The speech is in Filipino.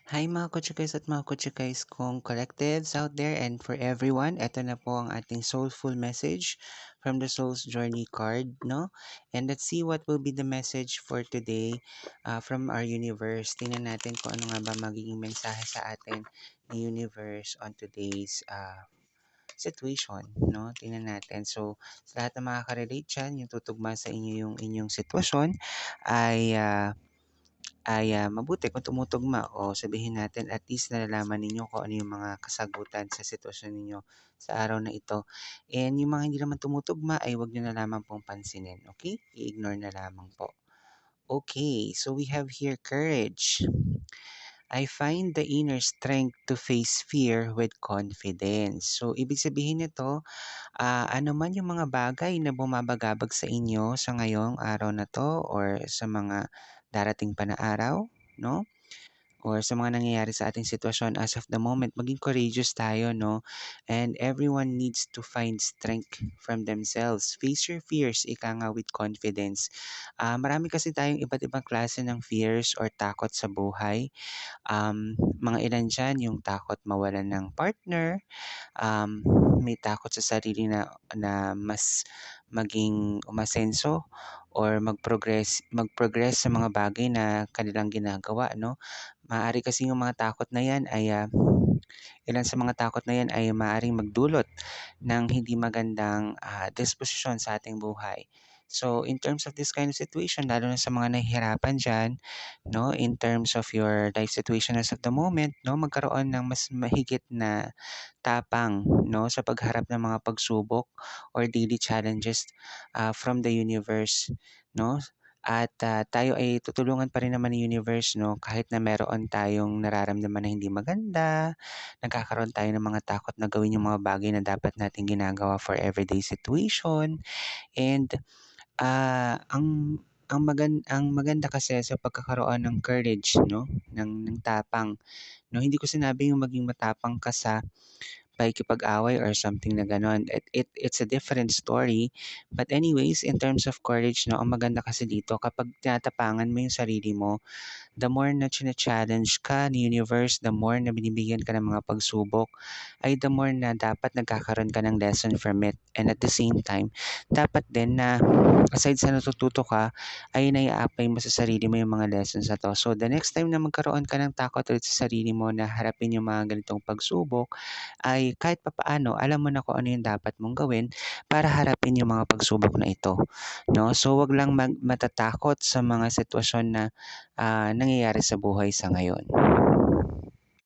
Hi mga Kutsikais at mga Kutsikais kong collectives out there and for everyone, ito na po ang ating soulful message from the Soul's Journey card, no? And let's see what will be the message for today from our universe. Tingnan natin kung ano nga ba magiging mensahe sa atin ni universe on today's situation, no? Tingnan natin. So, sa lahat ng makaka-relate dyan, yung tutugma sa inyo yung inyong sitwasyon ay mabuti kung tumutugma o sabihin natin at least nalalaman ninyo kung ano yung mga kasagutan sa sitwasyon ninyo sa araw na ito. And yung mga hindi naman tumutugma ay wag nyo na lamang pong pansinin, okay? I-ignore na lamang po. Okay, so we have here courage. I find the inner strength to face fear with confidence. So, ibig sabihin nito, ano man yung mga bagay na bumabagabag sa inyo sa ngayong araw na to or sa mga darating pa na araw, no? Or sa mga nangyayari sa ating sitwasyon as of the moment, maging courageous tayo, no? And everyone needs to find strength from themselves. Face your fears, ika nga with confidence. Marami kasi tayong iba't ibang klase ng fears or takot sa buhay. Mga ilan dyan, yung takot mawalan ng partner, um, may takot sa sarili na mas maging umasenso or mag-progress sa mga bagay na kanilang ginagawa, no? Maaari kasi yung mga takot na yan ay ilan sa mga takot na yan ay maaaring magdulot ng hindi magandang disposisyon sa ating buhay. So, in terms of this kind of situation, lalo na sa mga nahihirapan dyan, no, in terms of your life situation as of the moment, no, magkaroon ng mas mahigit na tapang, no, sa pagharap ng mga pagsubok or daily challenges from the universe, no? At tayo ay tutulungan pa rin naman ng universe, no, kahit na meron tayong nararamdaman na hindi maganda, nagkakaroon tayo ng mga takot na gawin yung mga bagay na dapat nating ginagawa for everyday situation. And ang maganda kasi sa pagkakaroon ng courage, no, ng tapang, no, hindi ko sinabing yung maging matapang ka sa pakikipag-away or something na gano'n. It's a different story. But anyways, in terms of courage, no, ang maganda kasi dito kapag tinatapangan mo yung sarili mo, the more na challenge ka ni universe, the more na binibigyan ka ng mga pagsubok, ay the more na dapat nagkakaroon ka ng lesson from it. And at the same time, dapat din na aside sa natututo ka, ay nai-apply mo sa sarili mo yung mga lessons na to. So the next time na magkaroon ka ng takot ulit sa sarili mo na harapin yung mga ganitong pagsubok, ay kahit papaano, alam mo na kung ano yung dapat mong gawin para harapin yung mga pagsubok na ito. No? So wag lang matatakot sa mga sitwasyon na nangyayari sa buhay sa ngayon.